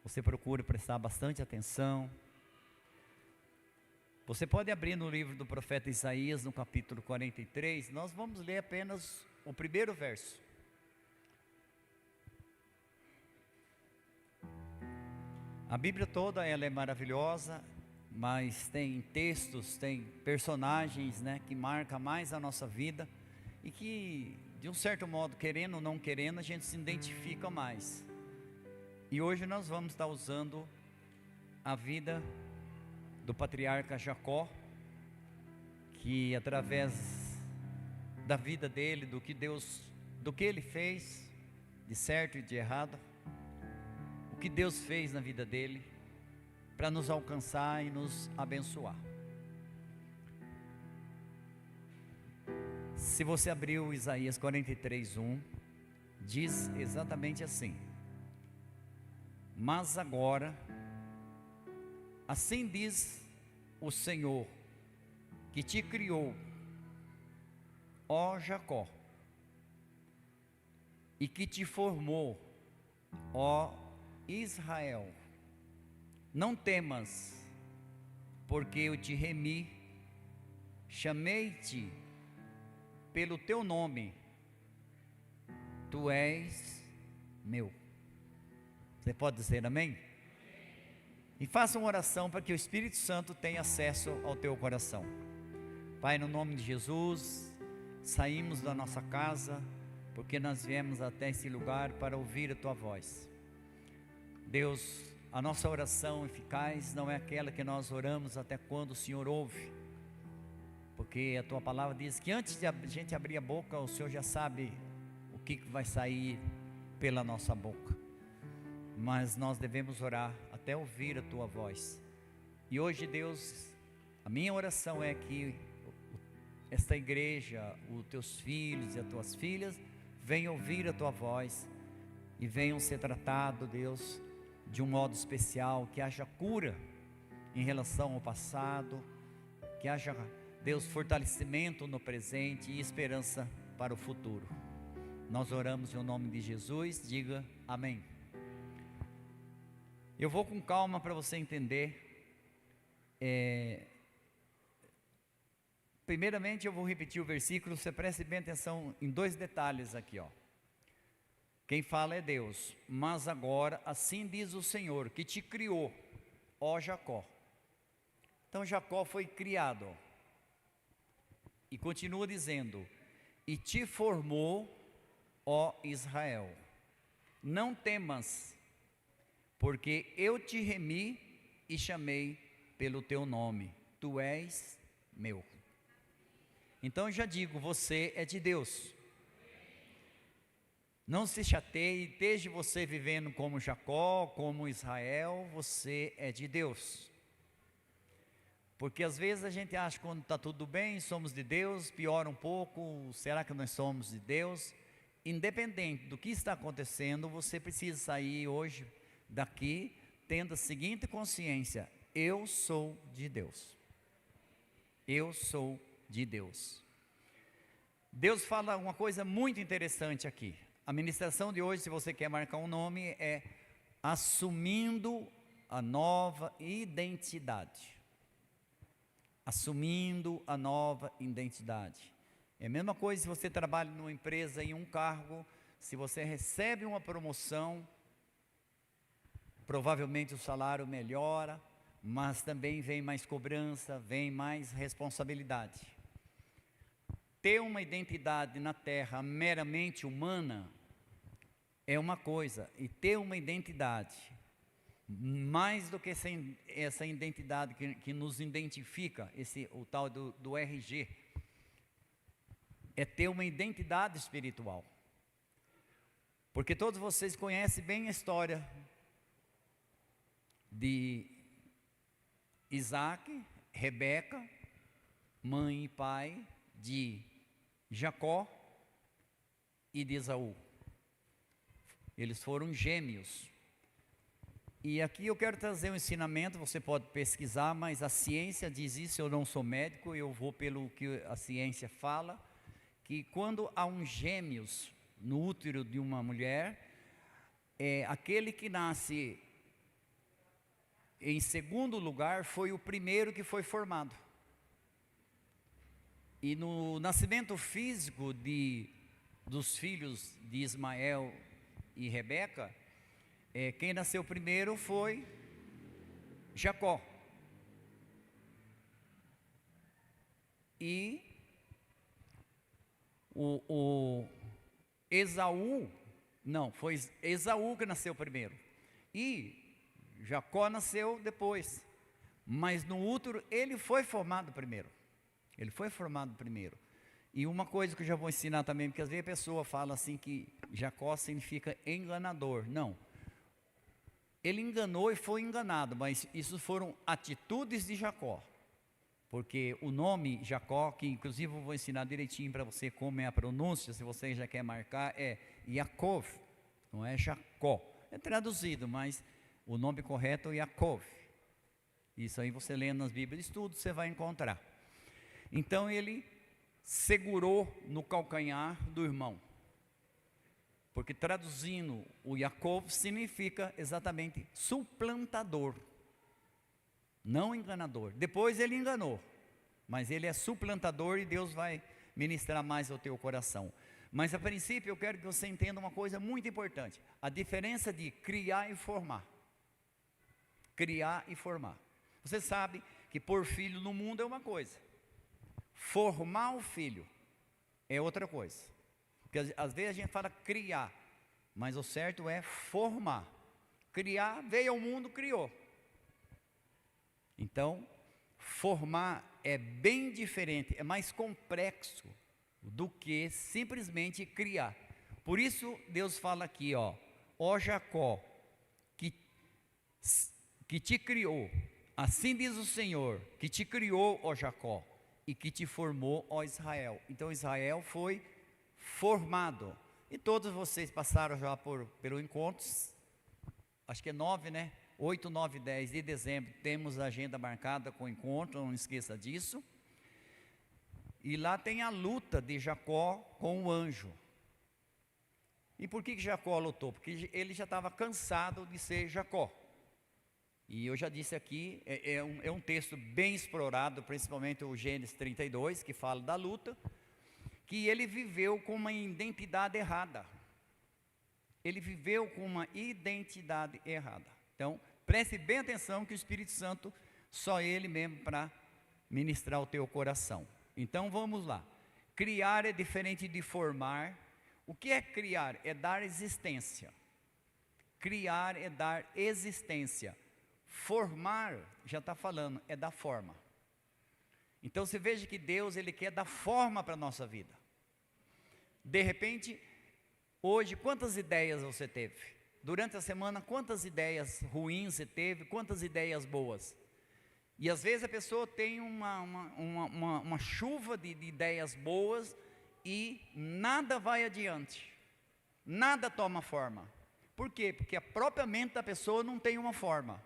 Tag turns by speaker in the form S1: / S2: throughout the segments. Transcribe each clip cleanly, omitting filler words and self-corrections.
S1: você procure prestar bastante atenção. Você pode abrir no livro do profeta Isaías, no capítulo 43, nós vamos ler apenas o primeiro verso. A Bíblia toda ela é maravilhosa, mas tem textos, tem personagens, que marcam mais a nossa vida e que, de um certo modo, querendo ou não querendo, a gente se identifica mais. E hoje nós vamos estar usando a vida do patriarca Jacó, que através da vida dele, do que ele fez, de certo e de errado, o que Deus fez na vida dele, para nos alcançar e nos abençoar. Se você abriu Isaías 43:1, diz exatamente assim: mas agora, assim diz o Senhor, que te criou, ó Jacó, e que te formou, ó Israel. Não temas, porque eu te remi, chamei-te pelo teu nome, tu és meu. Você pode dizer amém? E faça uma oração para que o Espírito Santo tenha acesso ao teu coração. Pai, no nome de Jesus, saímos da nossa casa, porque nós viemos até esse lugar para ouvir a tua voz. Deus, a nossa oração eficaz não é aquela que nós oramos até quando o Senhor ouve, porque a tua palavra diz que antes de a gente abrir a boca, o Senhor já sabe o que vai sair pela nossa boca. Mas nós devemos orar até ouvir a tua voz. E hoje, Deus, a minha oração é que esta igreja, os teus filhos e as tuas filhas venham ouvir a tua voz e venham ser tratados, Deus, de um modo especial, que haja cura em relação ao passado, que haja, Deus, fortalecimento no presente e esperança para o futuro. Nós oramos em nome de Jesus, diga amém. Eu vou com calma para você entender. Primeiramente eu vou repetir o versículo, você preste bem atenção em dois detalhes aqui, Quem fala é Deus. Mas agora, assim diz o Senhor, que te criou, ó Jacó. Então Jacó foi criado, e continua dizendo, e te formou, ó Israel. Não temas, porque eu te remi e chamei pelo teu nome, tu és meu. Então eu já digo, você é de Deus. Não se chateie, esteja você vivendo como Jacó, como Israel, você é de Deus. Porque às vezes a gente acha que quando está tudo bem, somos de Deus, piora um pouco, será que nós somos de Deus? Independente do que está acontecendo, você precisa sair hoje daqui, tendo a seguinte consciência: eu sou de Deus. Eu sou de Deus. Deus fala uma coisa muito interessante aqui. A ministração de hoje, se você quer marcar um nome, é assumindo a nova identidade. Assumindo a nova identidade. É a mesma coisa se você trabalha numa empresa, em um cargo, se você recebe uma promoção, provavelmente o salário melhora, mas também vem mais cobrança, vem mais responsabilidade. Ter uma identidade na terra meramente humana é uma coisa, e ter uma identidade, mais do que essa identidade que nos identifica, o tal do RG, é ter uma identidade espiritual. Porque todos vocês conhecem bem a história de Isaac, Rebeca, mãe e pai de Jacó e de Esaú. Eles foram gêmeos. E aqui eu quero trazer um ensinamento, você pode pesquisar, mas a ciência diz isso, eu não sou médico, eu vou pelo que a ciência fala, que quando há gêmeos no útero de uma mulher, aquele que nasce em segundo lugar, foi o primeiro que foi formado. E no nascimento físico dos filhos de Ismael e Rebeca, quem nasceu primeiro foi Jacó. E o Esaú, não, foi Esaú que nasceu primeiro. E Jacó nasceu depois. Mas no útero ele foi formado primeiro. Ele foi formado primeiro. E uma coisa que eu já vou ensinar também, porque às vezes a pessoa fala assim que Jacó significa enganador. Não. Ele enganou e foi enganado, mas isso foram atitudes de Jacó. Porque o nome Jacó, que inclusive eu vou ensinar direitinho para você como é a pronúncia, se você já quer marcar, é Yaakov, não é Jacó. É traduzido, mas o nome correto é Yaakov. Isso aí você lendo nas Bíblias de Estudo, você vai encontrar. Então ele segurou no calcanhar do irmão. Porque traduzindo o Yaakov significa exatamente suplantador. Não enganador. Depois ele enganou, mas ele é suplantador e Deus vai ministrar mais ao teu coração. Mas a princípio eu quero que você entenda uma coisa muito importante: a diferença de criar e formar. Criar e formar. Você sabe que pôr filho no mundo é uma coisa, formar o filho é outra coisa. Porque às vezes a gente fala criar, mas o certo é formar. Criar, veio ao mundo, criou. Então, formar é bem diferente, é mais complexo do que simplesmente criar. Por isso Deus fala aqui, ó Jacó, que te criou, assim diz o Senhor, que te criou, ó Jacó, e que te formou, ó Israel. Então Israel foi formado, e todos vocês passaram já pelo encontro, acho que é 9, né? 8, 9, 10 de dezembro, temos a agenda marcada com o encontro, não esqueça disso. E lá tem a luta de Jacó com o anjo. E por que Jacó lutou? Porque ele já estava cansado de ser Jacó. E eu já disse aqui, é um texto bem explorado, principalmente o Gênesis 32, que fala da luta, que ele viveu com uma identidade errada. Ele viveu com uma identidade errada. Então, preste bem atenção que o Espírito Santo, só Ele mesmo para ministrar o teu coração. Então vamos lá. Criar é diferente de formar. O que é criar? É dar existência. Criar é dar existência. Formar, já está falando, é dar forma. Então você veja que Deus, Ele quer dar forma para a nossa vida. De repente, hoje, quantas ideias você teve? Durante a semana, quantas ideias ruins você teve, quantas ideias boas? E às vezes a pessoa tem uma chuva de ideias boas e nada vai adiante, nada toma forma. Por quê? Porque a própria mente da pessoa não tem uma forma.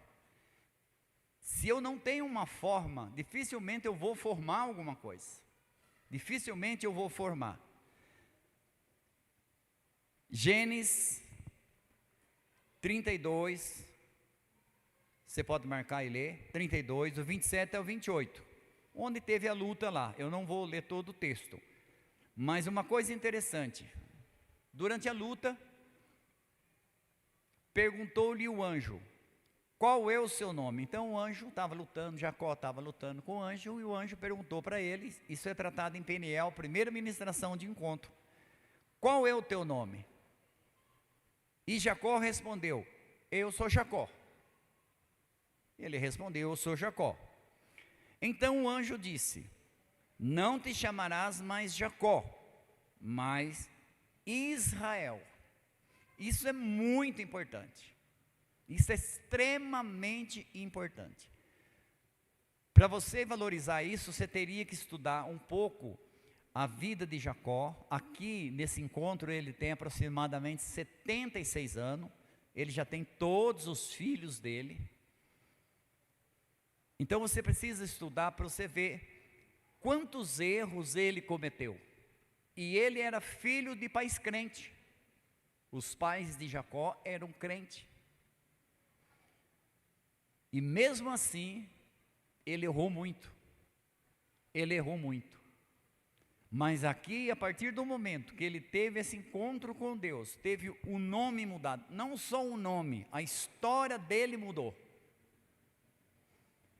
S1: Se eu não tenho uma forma, dificilmente eu vou formar alguma coisa. Dificilmente eu vou formar. Gênesis 32, você pode marcar e ler, 32, do 27 ao 28, onde teve a luta lá. Eu não vou ler todo o texto, mas uma coisa interessante, durante a luta, perguntou-lhe o anjo, qual é o seu nome? Então o anjo estava lutando, Jacó estava lutando com o anjo, e o anjo perguntou para ele, isso é tratado em Peniel, primeira ministração de encontro, qual é o teu nome? E Jacó respondeu, eu sou Jacó. Ele respondeu, eu sou Jacó. Então o anjo disse, não te chamarás mais Jacó, mas Israel. Isso é muito importante. Isso é extremamente importante. Para você valorizar isso, você teria que estudar um pouco a vida de Jacó. Aqui nesse encontro ele tem aproximadamente 76 anos, ele já tem todos os filhos dele. Então você precisa estudar para você ver quantos erros ele cometeu. E ele era filho de pais crentes. Os pais de Jacó eram crentes. E mesmo assim, ele errou muito. Ele errou muito. Mas aqui, a partir do momento que ele teve esse encontro com Deus, teve o nome mudado. Não só o nome, a história dele mudou.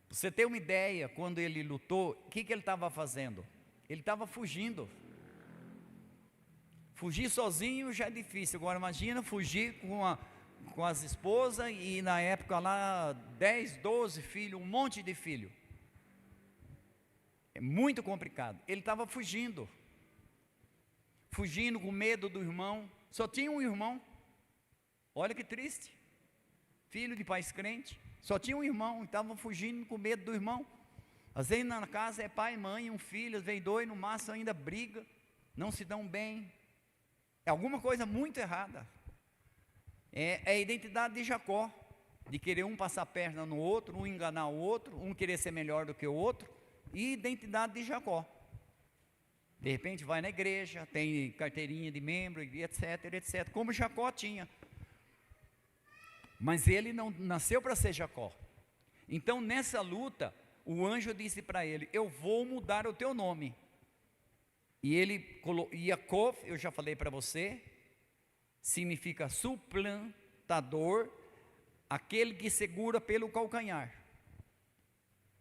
S1: Você tem uma ideia, quando ele lutou, o que ele estava fazendo? Ele estava fugindo. Fugir sozinho já é difícil. Agora imagina fugir com as esposas e na época lá 10, 12 filhos, um monte de filho. É muito complicado. Ele estava fugindo com medo do irmão. Só tinha um irmão. Olha que triste. Filho de pais crentes. Só tinha um irmão, estava fugindo com medo do irmão. Às vezes na casa é pai, mãe, um filho, às vezes dois, no máximo ainda briga, não se dão bem. É alguma coisa muito errada. É a identidade de Jacó, de querer um passar a perna no outro, um enganar o outro, um querer ser melhor do que o outro, e identidade de Jacó. De repente vai na igreja, tem carteirinha de membro, etc, etc, como Jacó tinha. Mas ele não nasceu para ser Jacó. Então nessa luta, o anjo disse para ele: eu vou mudar o teu nome. E ele colocou, Yaakov, eu já falei para você, significa suplantador, aquele que segura pelo calcanhar.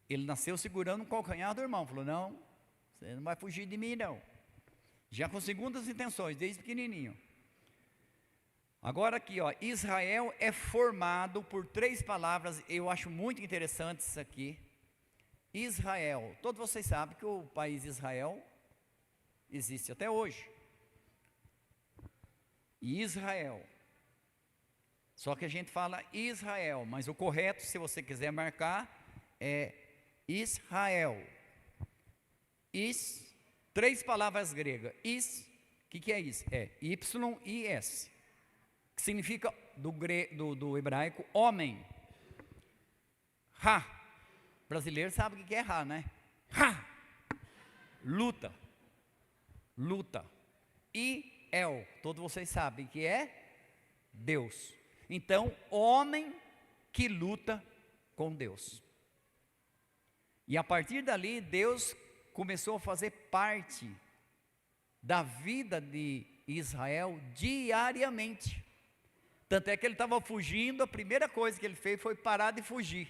S1: Ele nasceu segurando o calcanhar do irmão, falou: não, você não vai fugir de mim não. Já com segundas intenções, desde pequenininho. Agora aqui, ó, Israel é formado por 3 palavras, eu acho muito interessante isso aqui. Israel, todos vocês sabem que o país Israel existe até hoje. Israel. Só que a gente fala Israel, mas o correto, se você quiser marcar, é Israel. 3 palavras gregas. O que é isso? É Y-I-S. Que significa do hebraico homem. Ra. Brasileiro sabe o que é Ra, né? Ra. Luta. E El, todos vocês sabem que é Deus. Então, homem que luta com Deus. E a partir dali, Deus começou a fazer parte da vida de Israel diariamente. Tanto é que ele estava fugindo, a primeira coisa que ele fez foi parar de fugir.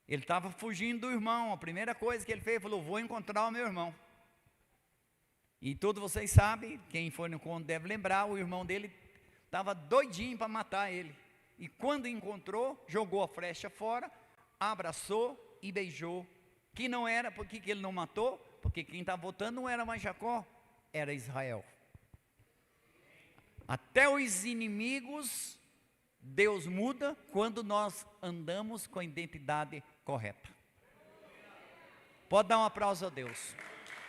S1: Ele estava fugindo do irmão, a primeira coisa que ele fez, falou: vou encontrar o meu irmão. E todos vocês sabem, quem foi no conto deve lembrar, o irmão dele estava doidinho para matar ele. E quando encontrou, jogou a flecha fora, abraçou e beijou. Que não era, por que ele não matou? Porque quem estava votando não era mais Jacó, era Israel. Até os inimigos, Deus muda quando nós andamos com a identidade correta. Pode dar um aplauso a Deus.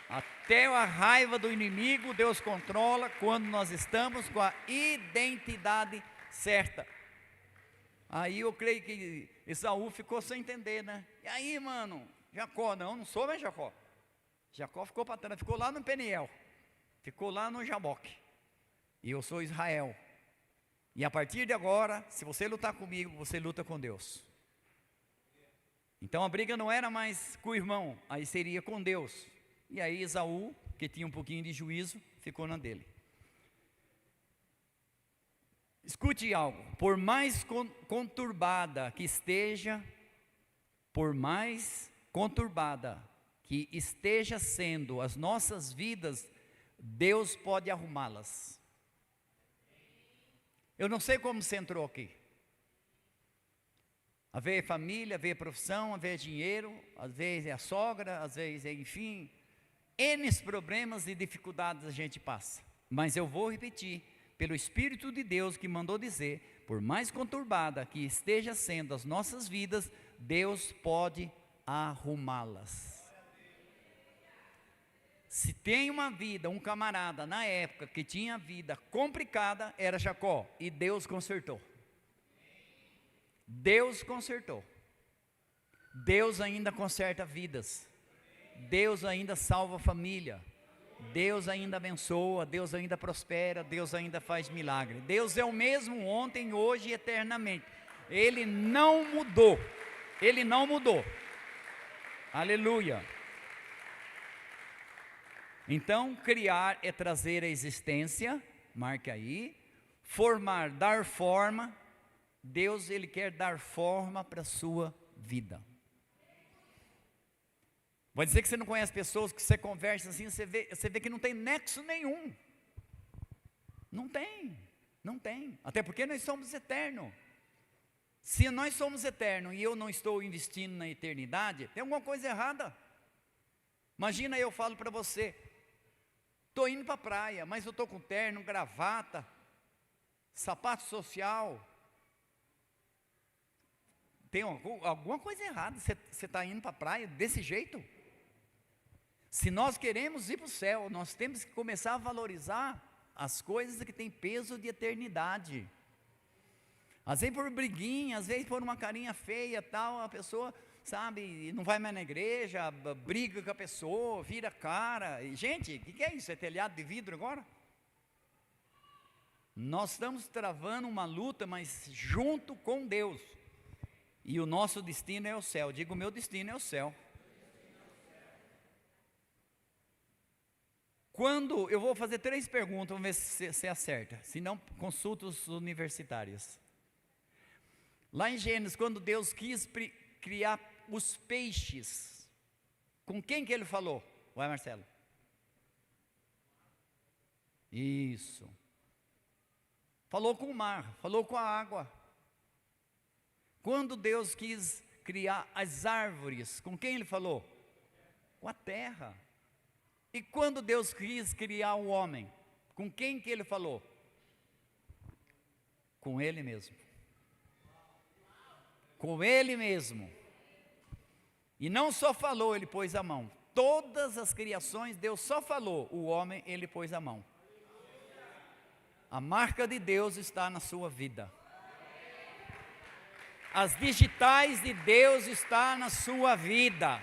S1: Até a raiva do inimigo, Deus controla quando nós estamos com a identidade certa. Aí eu creio que Esaú ficou sem entender, né? E aí, mano, Jacó, não sou mais Jacó. Jacó ficou para trás, ficou lá no Peniel, ficou lá no Jaboque. E eu sou Israel. E a partir de agora, se você lutar comigo, você luta com Deus. Então a briga não era mais com o irmão, aí seria com Deus. E aí Esaú, que tinha um pouquinho de juízo, ficou na dele. Escute algo: por mais conturbada que esteja, por mais conturbada que esteja sendo as nossas vidas, Deus pode arrumá-las. Eu não sei como você entrou aqui. Às vezes é família, às vezes é profissão, às vezes é dinheiro, às vezes é a sogra, às vezes é, enfim, N problemas e dificuldades a gente passa. Mas eu vou repetir, pelo Espírito de Deus que mandou dizer, por mais conturbada que esteja sendo as nossas vidas, Deus pode arrumá-las. Se tem uma vida, um camarada na época que tinha vida complicada, era Jacó, e Deus consertou. Deus consertou. Deus ainda conserta vidas. Deus ainda salva família. Deus ainda abençoa, Deus ainda prospera, Deus ainda faz milagre. Deus é o mesmo ontem, hoje e eternamente. Ele não mudou. Ele não mudou. Aleluia. Então, criar é trazer a existência, marque aí. Formar, dar forma. Deus, Ele quer dar forma para a sua vida. Vai dizer que você não conhece pessoas que você conversa assim, você vê que não tem nexo nenhum. Não tem. Até porque nós somos eternos. Se nós somos eternos e eu não estou investindo na eternidade, tem alguma coisa errada. Imagina, eu falo para você, estou indo para a praia, mas eu estou com terno, gravata, sapato social. Tem alguma coisa errada, você está indo para a praia desse jeito? Se nós queremos ir para o céu, nós temos que começar a valorizar as coisas que têm peso de eternidade. Às vezes por briguinha, às vezes por uma carinha feia, tal, a pessoa, sabe, não vai mais na igreja, briga com a pessoa, vira a cara. E, gente, o que é isso? É telhado de vidro agora? Nós estamos travando uma luta, mas junto com Deus. E o nosso destino é o céu. Digo, o meu destino é o céu. Quando, eu vou fazer 3 perguntas, vamos ver se você acerta. Se não, consulta os universitários. Lá em Gênesis, quando Deus quis criar os peixes, com quem que Ele falou? Vai, Marcelo. Isso. Falou com o mar, falou com a água. Quando Deus quis criar as árvores, com quem Ele falou? Com a terra. E quando Deus quis criar o homem, com quem que Ele falou? Com Ele mesmo. Com Ele mesmo. E não só falou, Ele pôs a mão. Todas as criações, Deus só falou, o homem, Ele pôs a mão. A marca de Deus está na sua vida. As digitais de Deus estão na sua vida.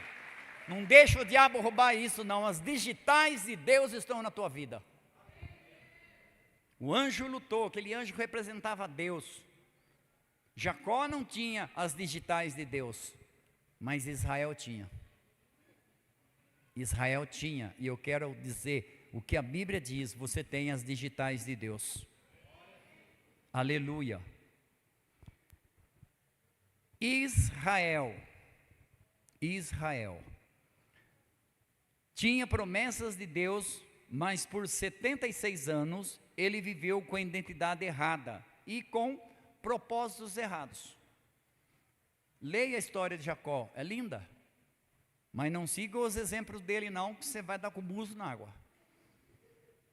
S1: Não deixa o diabo roubar isso não, as digitais de Deus estão na tua vida. O anjo lutou, aquele anjo representava Deus. Jacó não tinha as digitais de Deus, mas Israel tinha. Israel tinha, e eu quero dizer, o que a Bíblia diz, você tem as digitais de Deus. Aleluia. Israel tinha promessas de Deus, mas por 76 anos ele viveu com a identidade errada e com propósitos errados. Leia a história de Jacó, é linda, mas não siga os exemplos dele não, que você vai dar com o buzo na água.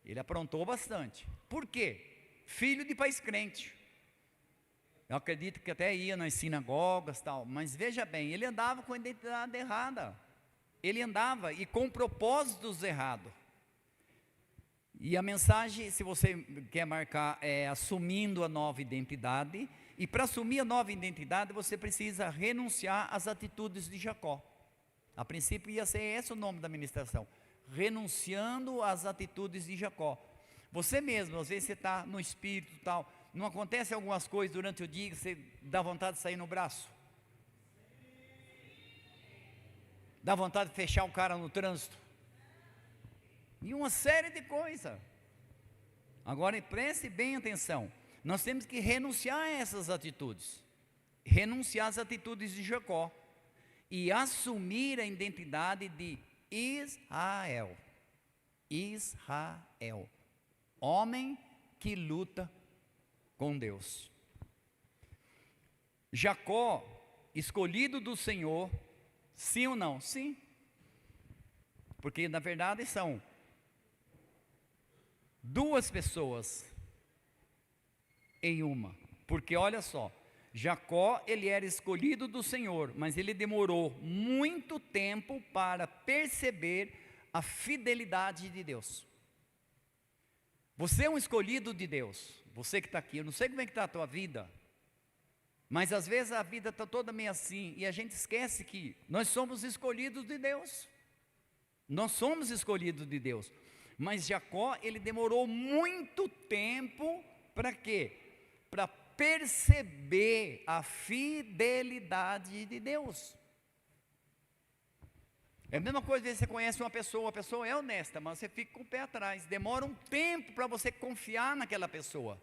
S1: Ele aprontou bastante. Por quê? Filho de pais crentes. Eu acredito que até ia nas sinagogas e tal, mas veja bem, ele andava com a identidade errada. Ele andava e com propósitos errados. E a mensagem, se você quer marcar, é assumindo a nova identidade. E para assumir a nova identidade, você precisa renunciar às atitudes de Jacó. A princípio ia ser esse o nome da ministração. Renunciando às atitudes de Jacó. Você mesmo, às vezes você está no espírito e tal, não acontece algumas coisas durante o dia que você dá vontade de sair no braço? Dá vontade de fechar o cara no trânsito? E uma série de coisas. Agora preste bem atenção. Nós temos que renunciar a essas atitudes. Renunciar às atitudes de Jacó. E assumir a identidade de Israel. Israel. Homem que luta com Deus. Jacó, escolhido do Senhor, sim ou não? Sim. Porque na verdade são duas pessoas em uma. Porque olha só, Jacó, ele era escolhido do Senhor, mas ele demorou muito tempo para perceber a fidelidade de Deus. Você é um escolhido de Deus. Você que está aqui, eu não sei como é que está a tua vida, mas às vezes a vida está toda meio assim, e a gente esquece que nós somos escolhidos de Deus. Nós somos escolhidos de Deus. Mas Jacó, ele demorou muito tempo para quê? Para perceber a fidelidade de Deus. É a mesma coisa, você conhece uma pessoa, a pessoa é honesta, mas você fica com o pé atrás, demora um tempo para você confiar naquela pessoa,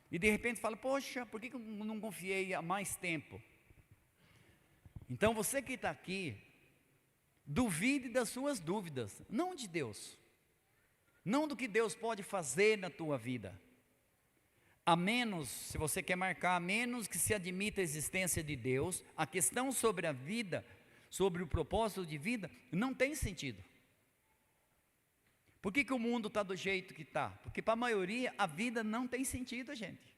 S1: e de repente fala, poxa, por que eu não confiei há mais tempo? Então você que está aqui, duvide das suas dúvidas, não de Deus, não do que Deus pode fazer na tua vida, a menos, se você quer marcar, a menos que se admita a existência de Deus, a questão sobre a vida, sobre o propósito de vida, não tem sentido. Por que o mundo está do jeito que está? Porque para a maioria a vida não tem sentido, gente.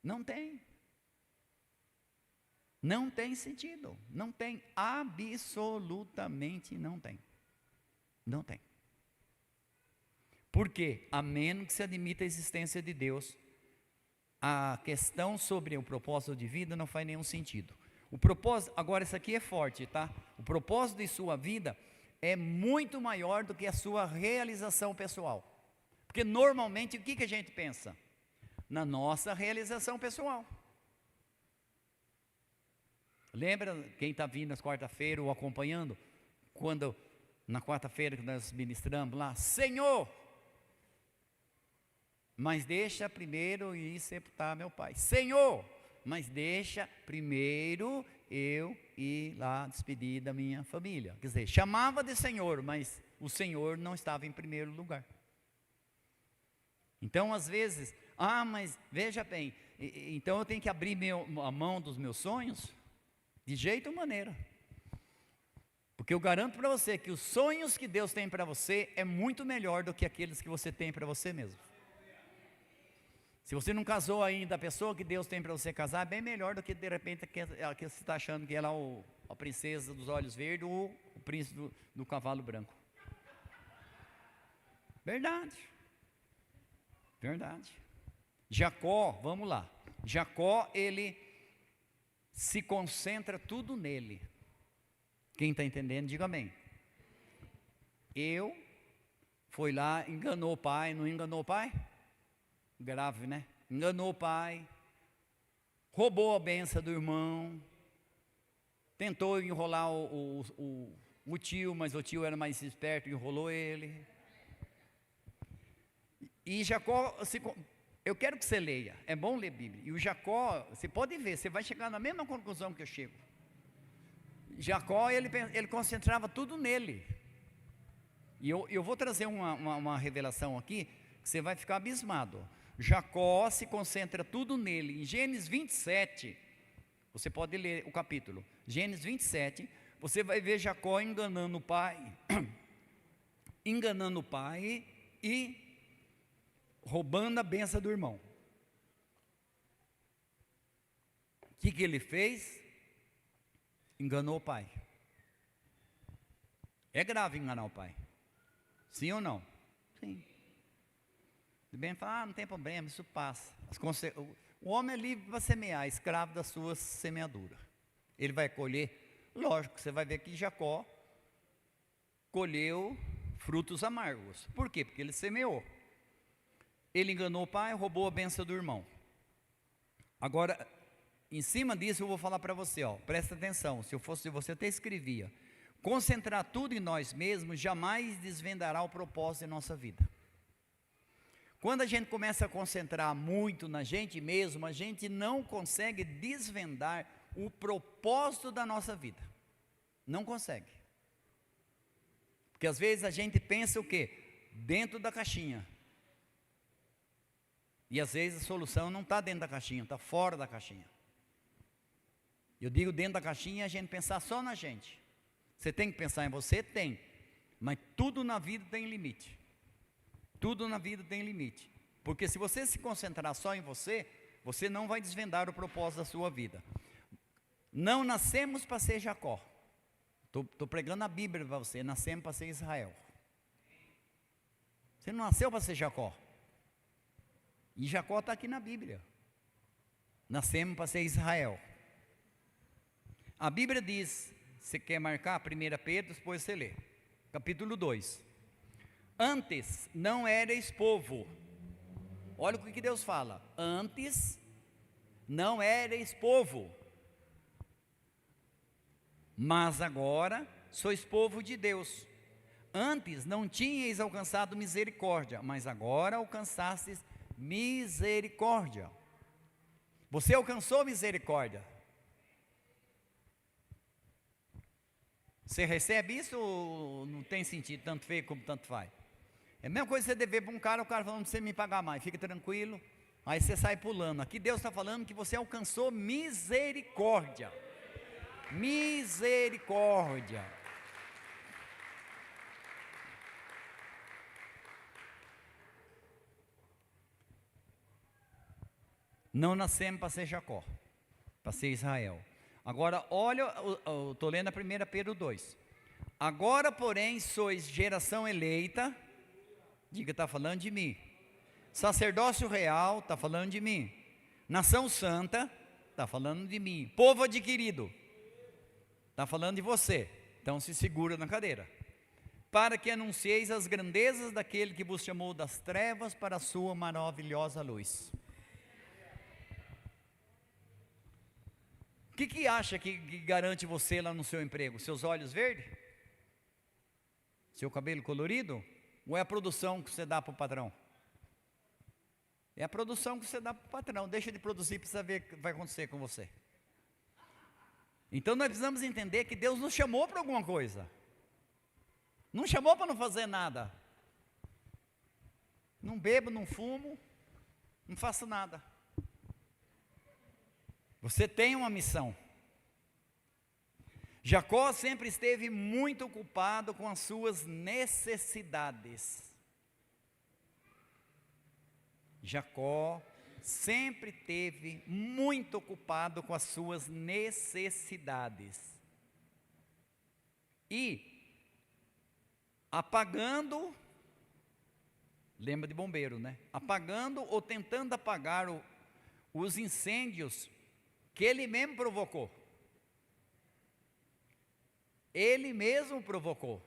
S1: Não tem. Não tem sentido. Não tem. Absolutamente não tem. Não tem. Por quê? A menos que se admita a existência de Deus, a questão sobre o propósito de vida não faz nenhum sentido. O propósito, agora isso aqui é forte, tá? O propósito de sua vida é muito maior do que a sua realização pessoal. Porque normalmente o que a gente pensa? Na nossa realização pessoal. Lembra quem está vindo nas quarta-feira ou acompanhando? Quando na quarta-feira que nós ministramos lá, Senhor, mas deixa primeiro ir sepultar meu pai. Senhor, mas deixa primeiro eu ir lá despedir da minha família. Quer dizer, chamava de Senhor, mas o Senhor não estava em primeiro lugar. Então, às vezes, mas veja bem, então eu tenho que abrir a mão dos meus sonhos? De jeito ou maneira. Porque eu garanto para você que os sonhos que Deus tem para você é muito melhor do que aqueles que você tem para você mesmo. Se você não casou ainda, a pessoa que Deus tem para você casar é bem melhor do que de repente que você está achando que ela é a princesa dos olhos verdes ou o príncipe do cavalo branco. Verdade. Verdade. Jacó, vamos lá. Jacó, ele se concentra tudo nele. Quem está entendendo, diga amém. Foi lá, enganou o pai, não enganou o pai? Grave, né? Enganou o pai, roubou a benção do irmão, tentou enrolar o tio, mas o tio era mais esperto e enrolou ele. E Jacó, eu quero que você leia, é bom ler Bíblia. E o Jacó, você pode ver, você vai chegar na mesma conclusão que eu chego. Jacó, ele concentrava tudo nele. E eu vou trazer uma revelação aqui, que você vai ficar abismado. Jacó se concentra tudo nele. Em Gênesis 27, você pode ler o capítulo. Gênesis 27, você vai ver Jacó enganando o pai, e roubando a benção do irmão. O que ele fez? Enganou o pai. É grave enganar o pai. Sim ou não? Sim. Bem fala, não tem problema, isso passa. O homem é livre para semear, escravo da sua semeadura. Ele vai colher, lógico, você vai ver que Jacó colheu frutos amargos. Por quê? Porque ele semeou. Ele enganou o pai, roubou a bênção do irmão. Agora, em cima disso eu vou falar para você, presta atenção, se eu fosse você, eu até escrevia. Concentrar tudo em nós mesmos jamais desvendará o propósito de nossa vida. Quando a gente começa a concentrar muito na gente mesmo, a gente não consegue desvendar o propósito da nossa vida. Não consegue. Porque às vezes a gente pensa o quê? Dentro da caixinha. E às vezes a solução não está dentro da caixinha, está fora da caixinha. Eu digo dentro da caixinha a gente pensar só na gente. Você tem que pensar em você? Tem. Mas tudo na vida tem limite. Tudo na vida tem limite. Porque se você se concentrar só em você, você não vai desvendar o propósito da sua vida. Não nascemos para ser Jacó. Estou pregando a Bíblia para você. Nascemos para ser Israel. Você não nasceu para ser Jacó. E Jacó está aqui na Bíblia. Nascemos para ser Israel. A Bíblia diz, você quer marcar 1 Pedro, depois você lê. Capítulo 2. Antes não erais povo, Olha o que Deus fala: antes não erais povo, mas agora sois povo de Deus. Antes não tinhais alcançado misericórdia, mas agora alcançastes misericórdia. Você alcançou misericórdia. Você recebe isso ou não tem sentido, tanto feio como tanto faz? É a mesma coisa você dever para um cara, o cara falando para você me pagar mais, fica tranquilo, aí você sai pulando. Aqui Deus está falando que você alcançou misericórdia. Misericórdia. Não nascemos para ser Jacó, para ser Israel. Agora, olha, eu estou lendo a 1 Pedro 2. Agora, porém, sois geração eleita, diga, está falando de mim. Sacerdócio real, está falando de mim. Nação santa, está falando de mim. Povo adquirido, está falando de você. Então se segura na cadeira. Para que anuncieis as grandezas daquele que vos chamou das trevas para a sua maravilhosa luz. O que acha que garante você lá no seu emprego? Seus olhos verdes? Seu cabelo colorido? Ou é a produção que você dá para o patrão? É a produção que você dá para o patrão. Deixa de produzir para você ver o que vai acontecer com você. Então nós precisamos entender que Deus nos chamou para alguma coisa. Não chamou para não fazer nada. Não bebo, não fumo, não faço nada. Você tem uma missão. Jacó sempre esteve muito ocupado com as suas necessidades. Jacó sempre esteve muito ocupado com as suas necessidades. E apagando, lembra de bombeiro, né? Apagando ou tentando apagar os incêndios que ele mesmo provocou. Ele mesmo provocou.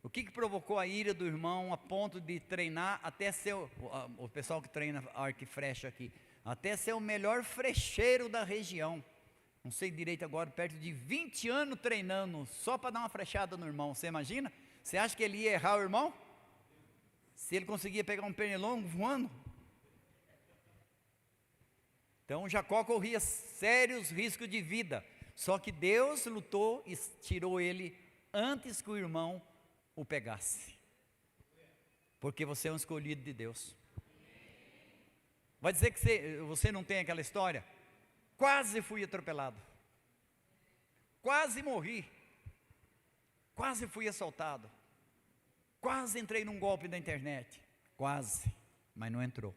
S1: O que provocou a ira do irmão a ponto de treinar até ser, o pessoal que treina arco e flecha aqui, até ser o melhor frecheiro da região. Não sei direito agora, perto de 20 anos treinando, só para dar uma flechada no irmão. Você imagina? Você acha que ele ia errar o irmão? Se ele conseguia pegar um pernilongo voando? Então Jacó corria sérios riscos de vida, só que Deus lutou e tirou ele antes que o irmão o pegasse, porque você é um escolhido de Deus. Vai dizer que você não tem aquela história? Quase fui atropelado, quase morri, quase fui assaltado, quase entrei num golpe da internet, quase, mas não entrou.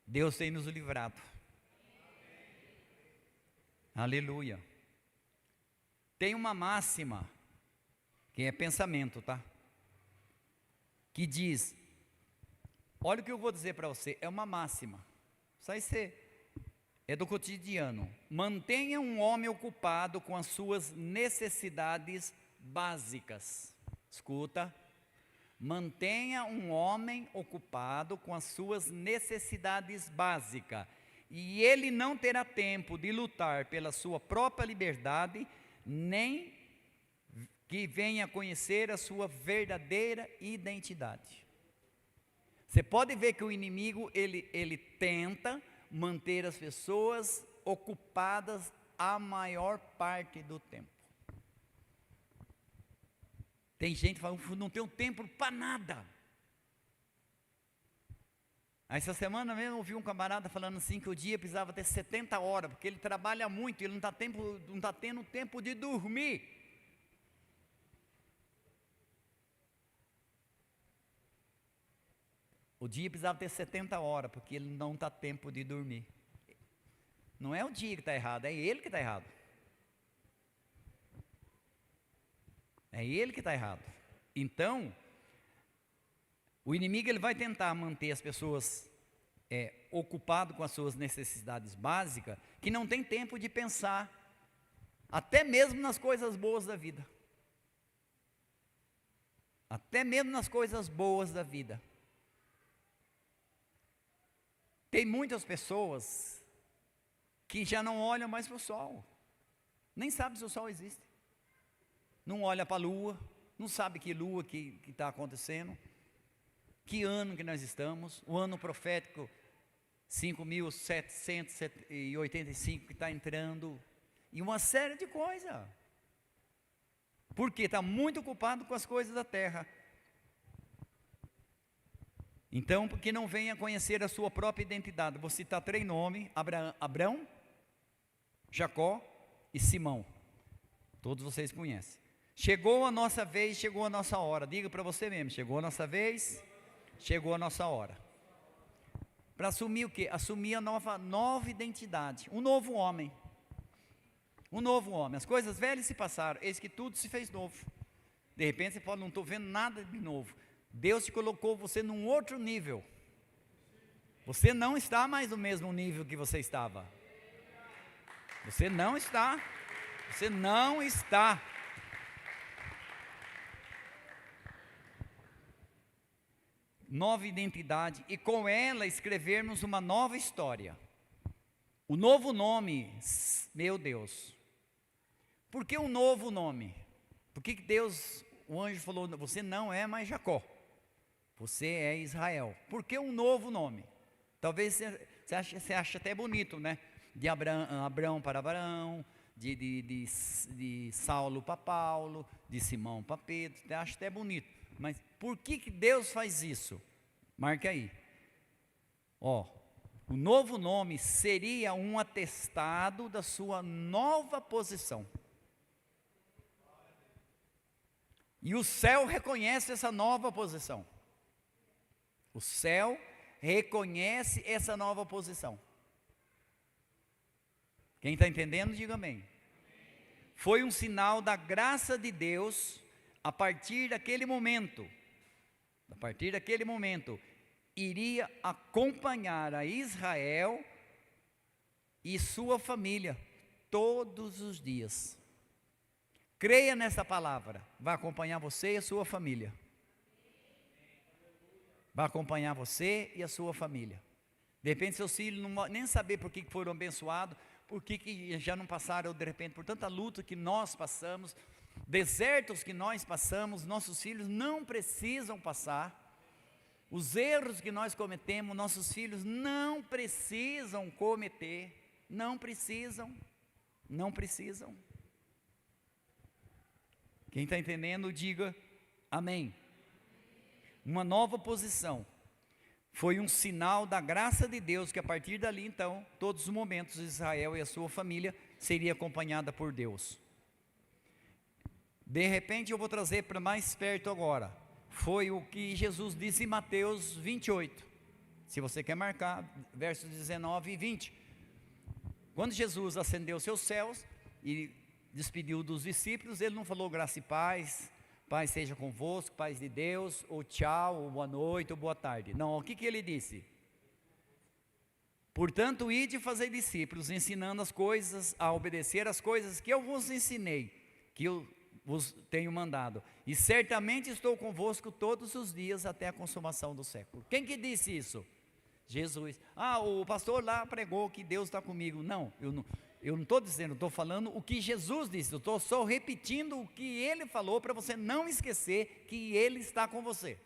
S1: Deus tem nos livrado. Aleluia. Tem uma máxima, que é pensamento, tá? Que diz, olha o que eu vou dizer para você, é uma máxima. Sai ser, é do cotidiano. Mantenha um homem ocupado com as suas necessidades básicas. Escuta. Mantenha um homem ocupado com as suas necessidades básicas, e ele não terá tempo de lutar pela sua própria liberdade, nem que venha conhecer a sua verdadeira identidade. Você pode ver que o inimigo, ele tenta manter as pessoas ocupadas a maior parte do tempo. Tem gente que fala, não tenho tempo para nada. Aí essa semana mesmo eu ouvi um camarada falando assim, que o dia precisava ter 70 horas, porque ele trabalha muito, ele não está tendo tempo de dormir. O dia precisava ter 70 horas, porque ele não está tempo de dormir. Não é o dia que está errado, é ele que está errado. É ele que está errado. Então, o inimigo ele vai tentar manter as pessoas ocupadas com as suas necessidades básicas, que não tem tempo de pensar, até mesmo nas coisas boas da vida. Até mesmo nas coisas boas da vida. Tem muitas pessoas que já não olham mais para o sol, nem sabem se o sol existe, não olha para a lua, não sabe que lua que está acontecendo, que ano que nós estamos, o ano profético 5.785 que está entrando, e uma série de coisas, porque está muito ocupado com as coisas da terra. Então, porque não venha conhecer a sua própria identidade. Vou citar 3 nomes: Abrão, Jacó e Simão. Todos vocês conhecem. Chegou a nossa vez, chegou a nossa hora. Diga para você mesmo: chegou a nossa vez, chegou a nossa hora. Para assumir o quê? Assumir a nova identidade, um novo homem. Um novo homem. As coisas velhas se passaram, eis que tudo se fez novo. De repente você fala: não estou vendo nada de novo. Deus te colocou você num outro nível. Você não está mais no mesmo nível que você estava. Você não está. Você não está. Nova identidade, e com ela escrevermos uma nova história. O novo nome, meu Deus. Por que um novo nome? Por que Deus, o anjo falou: você não é mais Jacó, você é Israel? Por que um novo nome? Talvez você ache até bonito, né? De Abrão para Abraão, de Saulo para Paulo, de Simão para Pedro. Você acha até bonito. Mas por que Deus faz isso? Marca aí. O novo nome seria um atestado da sua nova posição. E o céu reconhece essa nova posição. O céu reconhece essa nova posição. Quem está entendendo, diga amém. Foi um sinal da graça de Deus. A partir daquele momento, iria acompanhar a Israel e sua família todos os dias. Creia nessa palavra, vai acompanhar você e a sua família. Vai acompanhar você e a sua família. De repente seus filhos não vão nem saber por que foram abençoados, por que já não passaram de repente por tanta luta que nós passamos, desertos que nós passamos, nossos filhos não precisam passar. Os erros que nós cometemos, nossos filhos não precisam cometer. Não precisam. Quem está entendendo, diga amém. Uma nova posição. Foi um sinal da graça de Deus, que a partir dali então, todos os momentos, Israel e a sua família seria acompanhada por Deus. De repente eu vou trazer para mais perto agora. Foi o que Jesus disse em Mateus 28. Se você quer marcar, versos 19 e 20. Quando Jesus ascendeu seus céus e despediu dos discípulos, ele não falou graça e paz, paz seja convosco, paz de Deus, ou tchau, ou boa noite, ou boa tarde. Não, o que ele disse? Portanto, ide e fazei discípulos, ensinando as coisas, a obedecer as coisas que eu vos ensinei, que eu vos tenho mandado, e certamente estou convosco todos os dias até a consumação do século. Quem que disse isso? Jesus. O pastor lá pregou que Deus está comigo. Não, eu não estou dizendo, estou falando o que Jesus disse, eu estou só repetindo o que ele falou, para você não esquecer que ele está com você.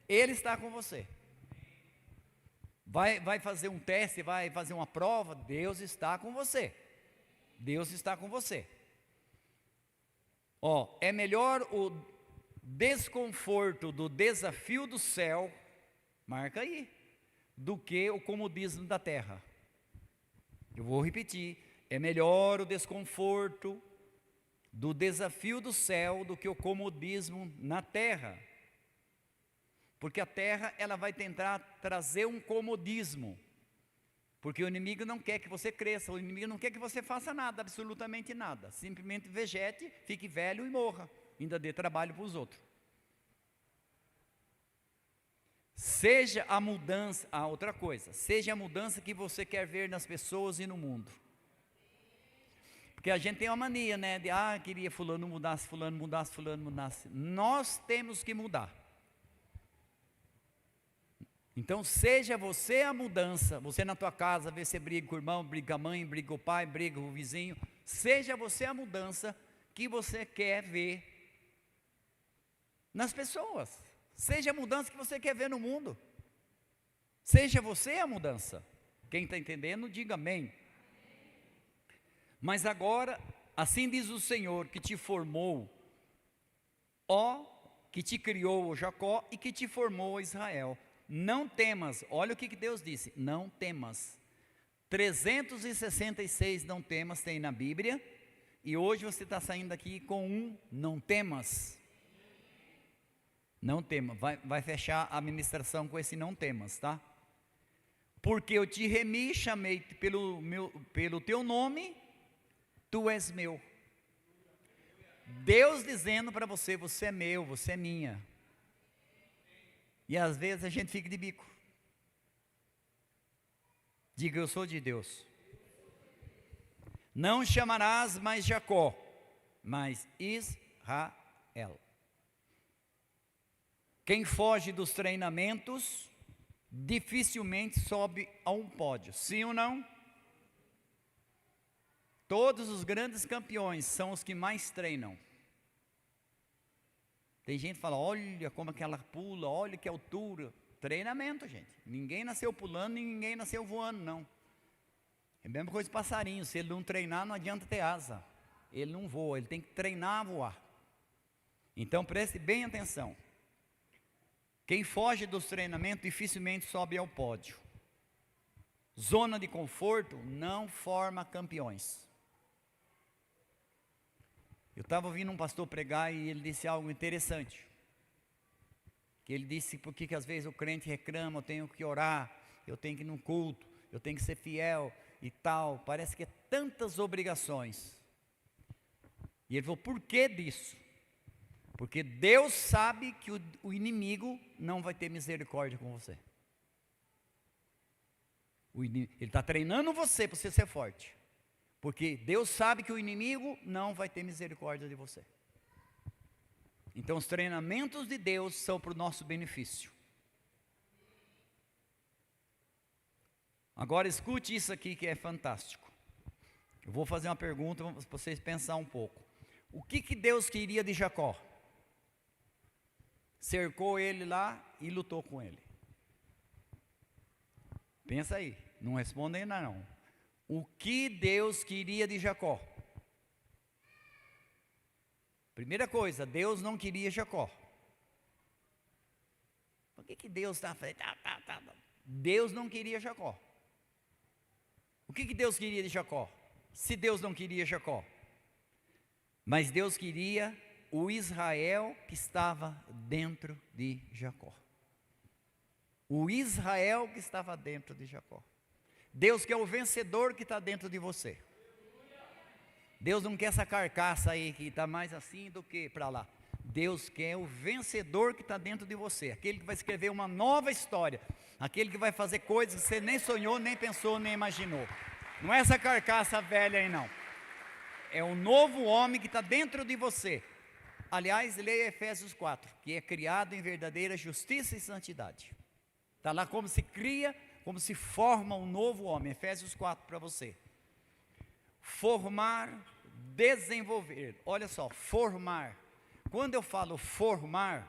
S1: Ele está com você. Vai fazer um teste, vai fazer uma prova, Deus está com você. Deus está com você. É melhor o desconforto do desafio do céu, marca aí, do que o comodismo da terra. Eu vou repetir, é melhor o desconforto do desafio do céu do que o comodismo na terra. Porque a terra, ela vai tentar trazer um comodismo. Porque o inimigo não quer que você cresça, o inimigo não quer que você faça nada, absolutamente nada. Simplesmente vegete, fique velho e morra, ainda dê trabalho para os outros. Seja a mudança, outra coisa, seja a mudança que você quer ver nas pessoas e no mundo. Porque a gente tem uma mania, né, de queria fulano mudasse, fulano mudasse, fulano mudasse. Nós temos que mudar. Então seja você a mudança. Você na tua casa, vê se briga com o irmão, briga com a mãe, briga com o pai, briga com o vizinho. Seja você a mudança que você quer ver nas pessoas. Seja a mudança que você quer ver no mundo. Seja você a mudança. Quem está entendendo, diga amém. Mas agora, assim diz o Senhor que te formou, ó, que te criou, ó Jacó, e que te formou, ó Israel. Não temas, olha o que Deus disse, não temas. 366 não temas tem na Bíblia, e hoje você está saindo aqui com um não temas. Não temas, vai fechar a ministração com esse não temas, tá? Porque eu te remi, chamei pelo teu nome, tu és meu. Deus dizendo para você, você é meu, você é minha. E às vezes a gente fica de bico. Diga, eu sou de Deus. Não chamarás mais Jacó, mas Israel. Quem foge dos treinamentos, dificilmente sobe a um pódio. Sim ou não? Todos os grandes campeões são os que mais treinam. Tem gente que fala, olha como que ela pula, olha que altura. Treinamento, gente. Ninguém nasceu pulando, ninguém nasceu voando, não. É a mesma coisa de passarinho. Se ele não treinar, não adianta ter asa. Ele não voa, ele tem que treinar a voar. Então preste bem atenção. Quem foge dos treinamentos dificilmente sobe ao pódio. Zona de conforto não forma campeões. Eu estava ouvindo um pastor pregar e ele disse algo interessante. Que ele disse, por que às vezes o crente reclama, eu tenho que orar, eu tenho que ir num culto, eu tenho que ser fiel e tal. Parece que é tantas obrigações. E ele falou, por que disso? Porque Deus sabe que o inimigo não vai ter misericórdia com você. Ele está treinando você para você ser forte. Porque Deus sabe que o inimigo não vai ter misericórdia de você. Então os treinamentos de Deus são para o nosso benefício. Agora escute isso aqui que é fantástico. Eu vou fazer uma pergunta para vocês pensar um pouco. O que Deus queria de Jacó? Cercou ele lá e lutou com ele. Pensa aí, não responda ainda não. O que Deus queria de Jacó? Primeira coisa, Deus não queria Jacó. Por que Deus está fazendo? Deus não queria Jacó. O que Deus queria de Jacó? Se Deus não queria Jacó. Mas Deus queria o Israel que estava dentro de Jacó. O Israel que estava dentro de Jacó. Deus quer o vencedor que está dentro de você. Deus não quer essa carcaça aí que está mais assim do que para lá. Deus quer o vencedor que está dentro de você. Aquele que vai escrever uma nova história. Aquele que vai fazer coisas que você nem sonhou, nem pensou, nem imaginou. Não é essa carcaça velha aí não. É o novo homem que está dentro de você. Aliás, leia Efésios 4, que é criado em verdadeira justiça e santidade. Está lá como se cria, como se forma um novo homem. Efésios 4 para você. Formar, desenvolver. Olha só, formar. Quando eu falo formar,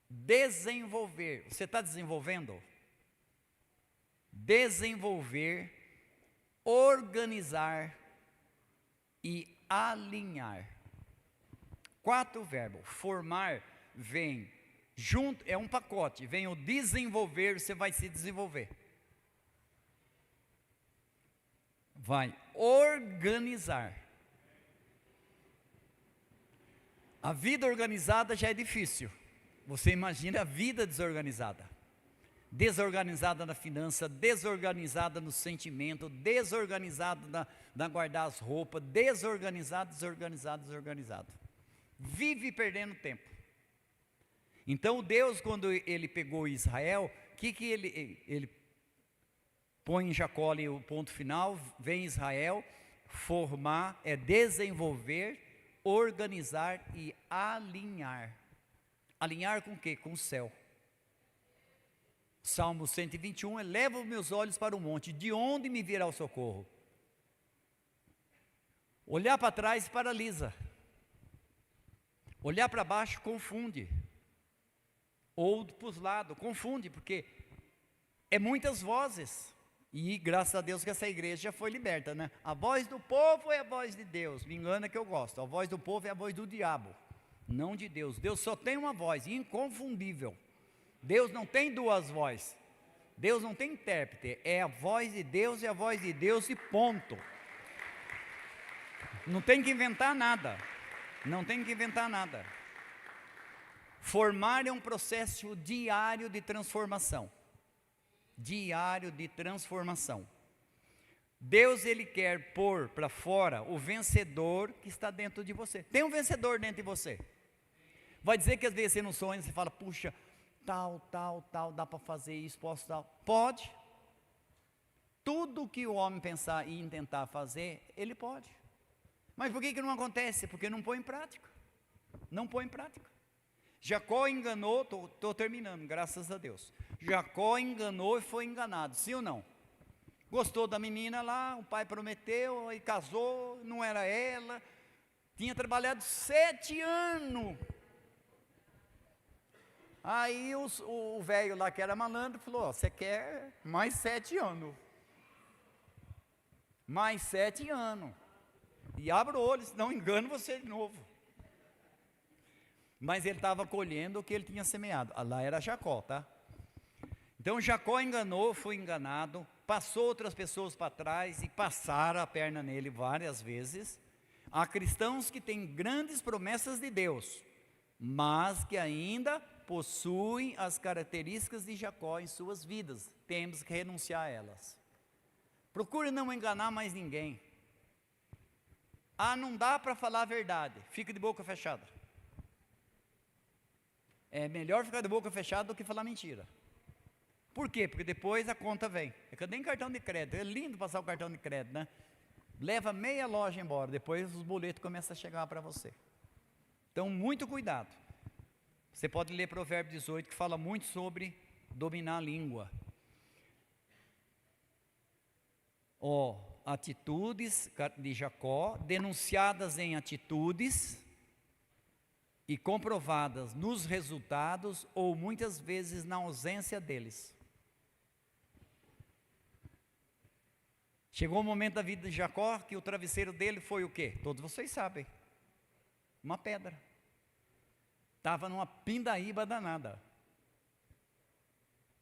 S1: desenvolver. Você está desenvolvendo? Desenvolver, organizar e alinhar. 4 verbos. Formar vem junto, é um pacote. Vem o desenvolver, você vai se desenvolver. Vai organizar. A vida organizada já é difícil. Você imagina a vida desorganizada. Desorganizada na finança, desorganizada no sentimento, desorganizada na guardar as roupas, desorganizado. Vive perdendo tempo. Então Deus, quando ele pegou Israel, que ele põe em Jacó ali o ponto final, vem Israel, formar, é desenvolver, organizar e alinhar. Alinhar com o quê? Com o céu. Salmo 121, eleva os meus olhos para o monte, de onde me virá o socorro? Olhar para trás paralisa. Olhar para baixo confunde. Ou para os lados, confunde, porque é muitas vozes. E graças a Deus que essa igreja já foi liberta, né? A voz do povo é a voz de Deus, me engana que eu gosto. A voz do povo é a voz do diabo, não de Deus. Deus só tem uma voz, inconfundível. Deus não tem duas vozes. Deus não tem intérprete, é a voz de Deus e a voz de Deus e ponto. Não tem que inventar nada. Não tem que inventar nada. Formar é um processo diário de transformação. Diário de transformação. Deus, Ele quer pôr para fora o vencedor que está dentro de você. Tem um vencedor dentro de você. Vai dizer que às vezes você não sonha, você fala, puxa, tal, dá para fazer isso, posso tal. Pode. Tudo que o homem pensar e intentar fazer, ele pode. Mas por que não acontece? Porque não põe em prática. Não põe em prática. Jacó enganou, estou terminando, graças a Deus. Jacó enganou e foi enganado, sim ou não? Gostou da menina lá, o pai prometeu, e casou, não era ela. Tinha trabalhado 7 anos. Aí o velho lá que era malandro falou, você quer mais 7 anos. Mais 7 anos. E abra o olho, senão engano você de novo. Mas ele estava colhendo o que ele tinha semeado. Lá era Jacó, tá? Então Jacó enganou, foi enganado, passou outras pessoas para trás e passaram a perna nele várias vezes. Há cristãos que têm grandes promessas de Deus, mas que ainda possuem as características de Jacó em suas vidas. Temos que renunciar a elas. Procure não enganar mais ninguém. Não dá para falar a verdade, fica de boca fechada. É melhor ficar de boca fechada do que falar mentira. Por quê? Porque depois a conta vem. É que nem cartão de crédito, é lindo passar o cartão de crédito, né? Leva meia loja embora, depois os boletos começam a chegar para você. Então, muito cuidado. Você pode ler Provérbios 18, que fala muito sobre dominar a língua. Atitudes de Jacó, denunciadas em atitudes e comprovadas nos resultados ou muitas vezes na ausência deles. Chegou o momento da vida de Jacó que o travesseiro dele foi o quê? Todos vocês sabem. Uma pedra. Estava numa pindaíba danada.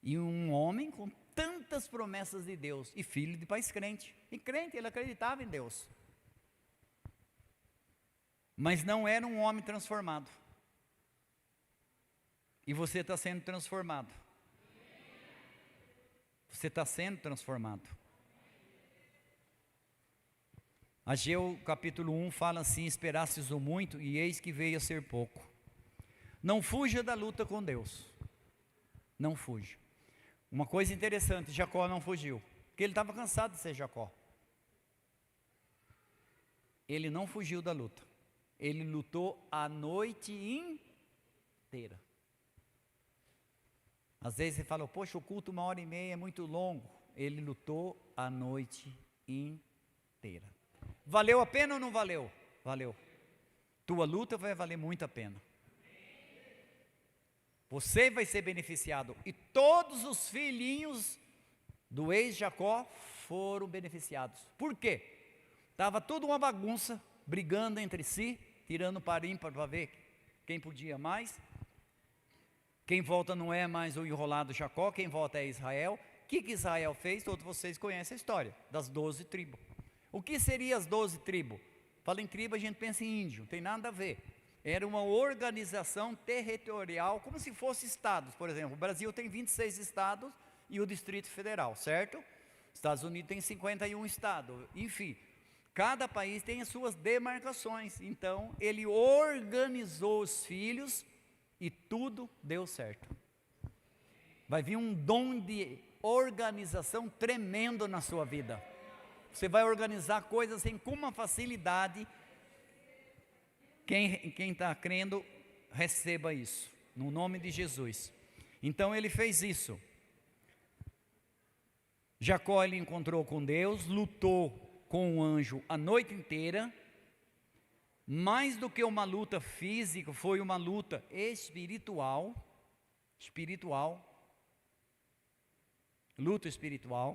S1: E um homem com tantas promessas de Deus, e filho de pais crente. E crente, ele acreditava em Deus. Mas não era um homem transformado. E você está sendo transformado. Você está sendo transformado. Ageu capítulo 1 fala assim, esperastes o muito e eis que veio a ser pouco. Não fuja da luta com Deus. Não fuja. Uma coisa interessante, Jacó não fugiu, porque ele estava cansado de ser Jacó. Ele não fugiu da luta. Ele lutou a noite inteira. Às vezes você fala, poxa, o culto 1h30 é muito longo. Ele lutou a noite inteira. Valeu a pena ou não valeu? Valeu. Tua luta vai valer muito a pena. Você vai ser beneficiado. E todos os filhinhos do ex-Jacó foram beneficiados. Por quê? Estava tudo uma bagunça, brigando entre si, tirando para ímpar para ver quem podia mais. Quem volta não é mais o enrolado Jacó, quem volta é Israel. O que Israel fez? Todos vocês conhecem a história das 12 tribos. O que seriam as 12 tribos? Fala em tribo, a gente pensa em índio, não tem nada a ver. Era uma organização territorial, como se fosse estados. Por exemplo, o Brasil tem 26 estados e o Distrito Federal, certo? Estados Unidos tem 51 estados. Enfim, cada país tem as suas demarcações. Então, ele organizou os filhos e tudo deu certo. Vai vir um dom de organização tremendo na sua vida. Você vai organizar coisas assim, com uma facilidade. Quem está crendo, receba isso, no nome de Jesus. Então ele fez isso. Jacó, ele encontrou com Deus, lutou com o anjo a noite inteira. Mais do que uma luta física, foi uma luta espiritual, luta espiritual.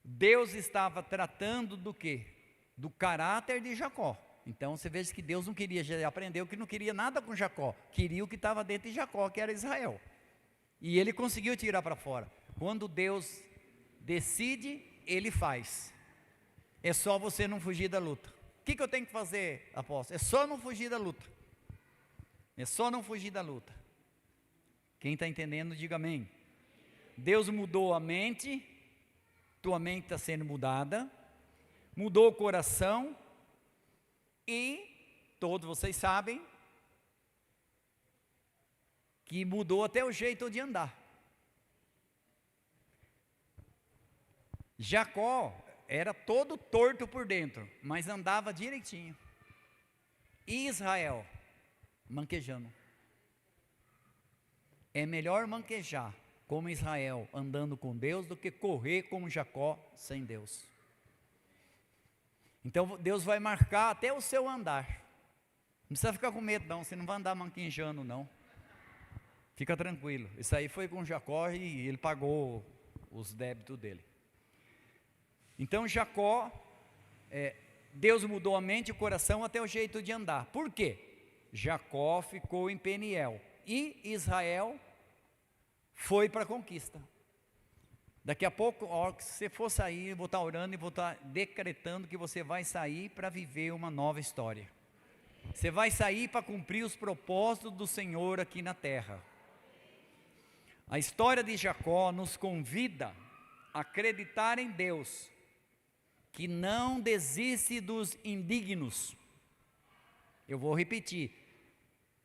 S1: Deus estava tratando do quê? Do caráter de Jacó. Então você veja que Deus não queria, já aprendeu que não queria nada com Jacó, queria o que estava dentro de Jacó, que era Israel. E ele conseguiu tirar para fora. Quando Deus decide, ele faz. É só você não fugir da luta. O que eu tenho que fazer, apóstolo? É só não fugir da luta. É só não fugir da luta. Quem está entendendo, diga amém. Deus mudou a mente, tua mente está sendo mudada, mudou o coração, e todos vocês sabem que mudou até o jeito de andar. Jacó era todo torto por dentro, mas andava direitinho. E Israel, manquejando. É melhor manquejar como Israel, andando com Deus, do que correr como Jacó, sem Deus. Então Deus vai marcar até o seu andar. Não precisa ficar com medo não, você não vai andar manquejando não. Fica tranquilo, isso aí foi com Jacó e ele pagou os débitos dele. Então Jacó, Deus mudou a mente e o coração até o jeito de andar. Por quê? Jacó ficou em Peniel e Israel foi para a conquista. Daqui a pouco, a hora que você for sair, eu vou estar orando e vou estar decretando que você vai sair para viver uma nova história. Você vai sair para cumprir os propósitos do Senhor aqui na terra. A história de Jacó nos convida a acreditar em Deus, que não desiste dos indignos. Eu vou repetir,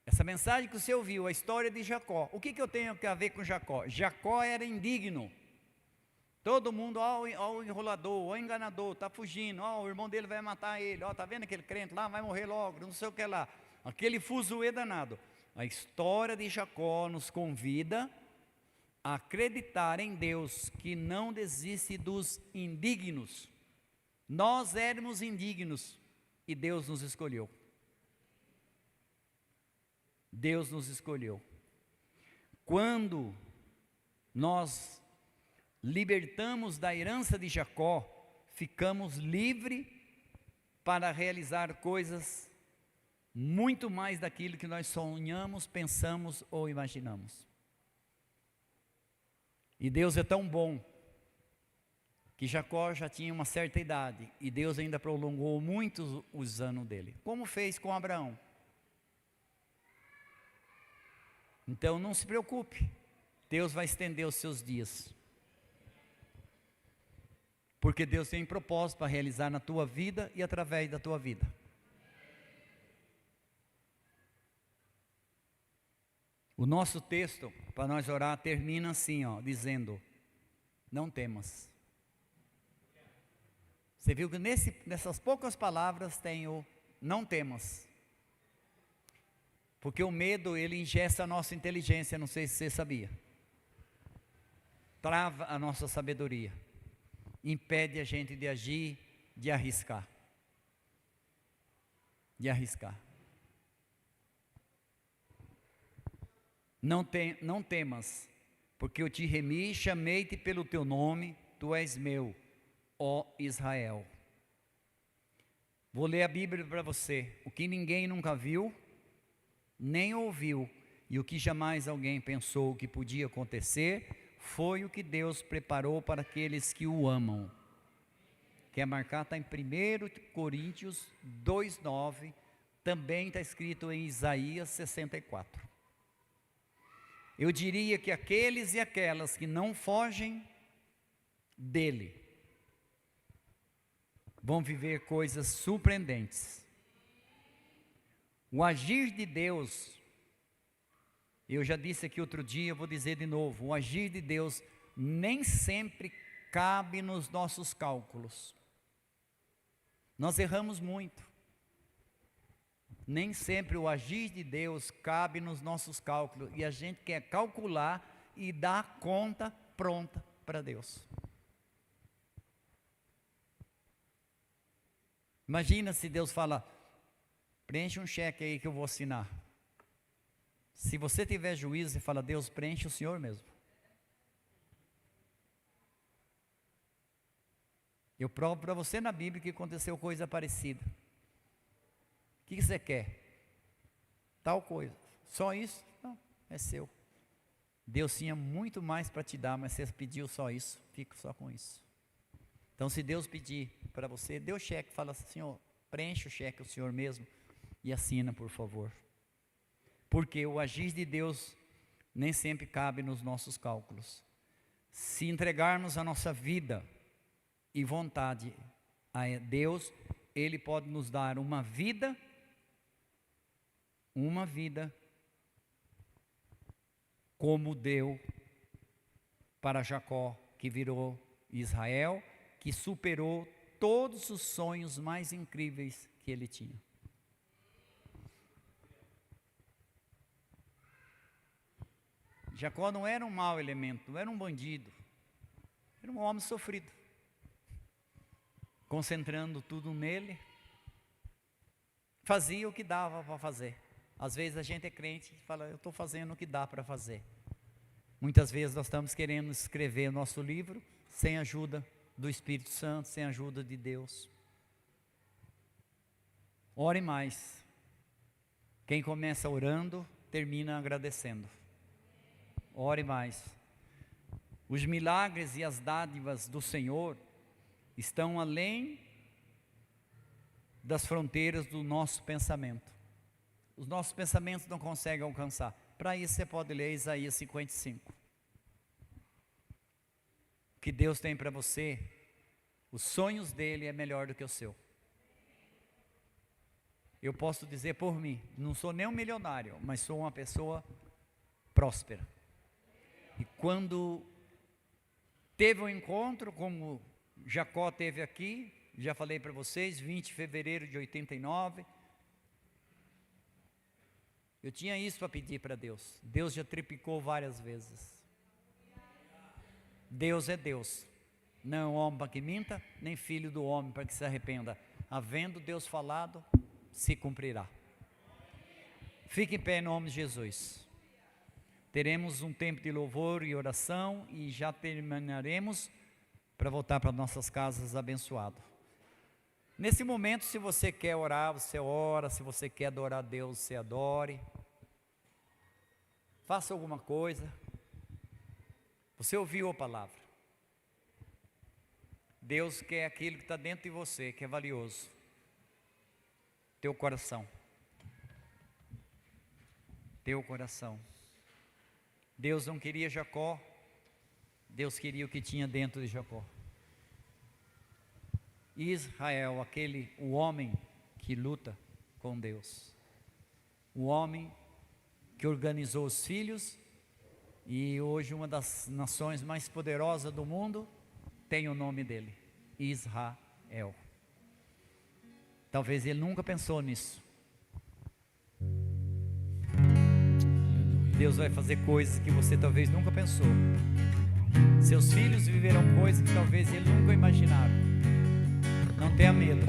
S1: essa mensagem que você ouviu, a história de Jacó. O que eu tenho a ver com Jacó? Jacó era indigno. Todo mundo, ó o enrolador, ó o enganador, está fugindo, ó o irmão dele vai matar ele, ó, está vendo aquele crente lá, vai morrer logo, não sei o que lá. Aquele fuzuê danado. A história de Jacó nos convida a acreditar em Deus, que não desiste dos indignos. Nós éramos indignos e Deus nos escolheu. Deus nos escolheu. Quando nós libertamos da herança de Jacó, ficamos livres para realizar coisas muito mais daquilo que nós sonhamos, pensamos ou imaginamos. E Deus é tão bom, que Jacó já tinha uma certa idade, e Deus ainda prolongou muitos os anos dele, como fez com Abraão. Então não se preocupe, Deus vai estender os seus dias, porque Deus tem propósito para realizar na tua vida e através da tua vida. O nosso texto, para nós orar, termina assim, ó, dizendo, não temas. Você viu que nessas poucas palavras tem o não temas. Porque o medo, ele ingessa a nossa inteligência, não sei se você sabia. Trava a nossa sabedoria. Impede a gente de agir, de arriscar. De arriscar. Não temas, porque eu te remi, chamei-te pelo teu nome, tu és meu, ó Israel. Vou ler a Bíblia para você. O que ninguém nunca viu, nem ouviu, e o que jamais alguém pensou que podia acontecer, foi o que Deus preparou para aqueles que o amam. Quer marcar? Está em 1 Coríntios 2,9, também está escrito em Isaías 64. Eu diria que aqueles e aquelas que não fogem dele, vão viver coisas surpreendentes. O agir de Deus, eu já disse aqui outro dia, eu vou dizer de novo, o agir de Deus nem sempre cabe nos nossos cálculos. Nós erramos muito. Nem sempre o agir de Deus cabe nos nossos cálculos, e a gente quer calcular e dar conta pronta para Deus. Imagina se Deus fala, preenche um cheque aí que eu vou assinar. Se você tiver juízo e fala, Deus, preenche o Senhor mesmo. Eu provo para você na Bíblia que aconteceu coisa parecida. O que você quer? Tal coisa. Só isso? Não, é seu. Deus tinha muito mais para te dar, mas você pediu só isso, fica só com isso. Então se Deus pedir para você, dê o cheque, fala assim, Senhor, preenche o cheque o Senhor mesmo e assina, por favor. Porque o agir de Deus nem sempre cabe nos nossos cálculos. Se entregarmos a nossa vida e vontade a Deus, Ele pode nos dar uma vida como deu para Jacó, que virou Israel, que superou todos os sonhos mais incríveis que ele tinha. Jacó não era um mau elemento, não era um bandido, era um homem sofrido, concentrando tudo nele, fazia o que dava para fazer. Às vezes a gente é crente e fala, eu estou fazendo o que dá para fazer. Muitas vezes nós estamos querendo escrever o nosso livro sem a ajuda do Espírito Santo, sem a ajuda de Deus. Ore mais. Quem começa orando, termina agradecendo. Ore mais. Os milagres e as dádivas do Senhor estão além das fronteiras do nosso pensamento. Os nossos pensamentos não conseguem alcançar. Para isso você pode ler Isaías 55. O que Deus tem para você, os sonhos dele é melhor do que o seu. Eu posso dizer por mim, não sou nem um milionário, mas sou uma pessoa próspera. E quando teve um encontro, como Jacó teve aqui, já falei para vocês, 20 de fevereiro de 89, eu tinha isso para pedir para Deus. Deus já triplicou várias vezes. Deus é Deus, não é um homem para que minta, nem filho do homem para que se arrependa. Havendo Deus falado, se cumprirá. Fique em pé em nome de Jesus. Teremos um tempo de louvor e oração e já terminaremos para voltar para nossas casas abençoado. Nesse momento, se você quer orar, você ora. Se você quer adorar a Deus, você adore. Faça alguma coisa. Você ouviu a palavra. Deus quer aquilo que está dentro de você, que é valioso. Teu coração. Teu coração. Deus não queria Jacó. Deus queria o que tinha dentro de Jacó. Israel, o homem que luta com Deus. O homem que organizou os filhos. E hoje uma das nações mais poderosas do mundo tem o nome dele, Israel. Talvez ele nunca pensou nisso. Deus vai fazer coisas que você talvez nunca pensou. Seus filhos viverão coisas que talvez ele nunca imaginaram. Não tenha medo.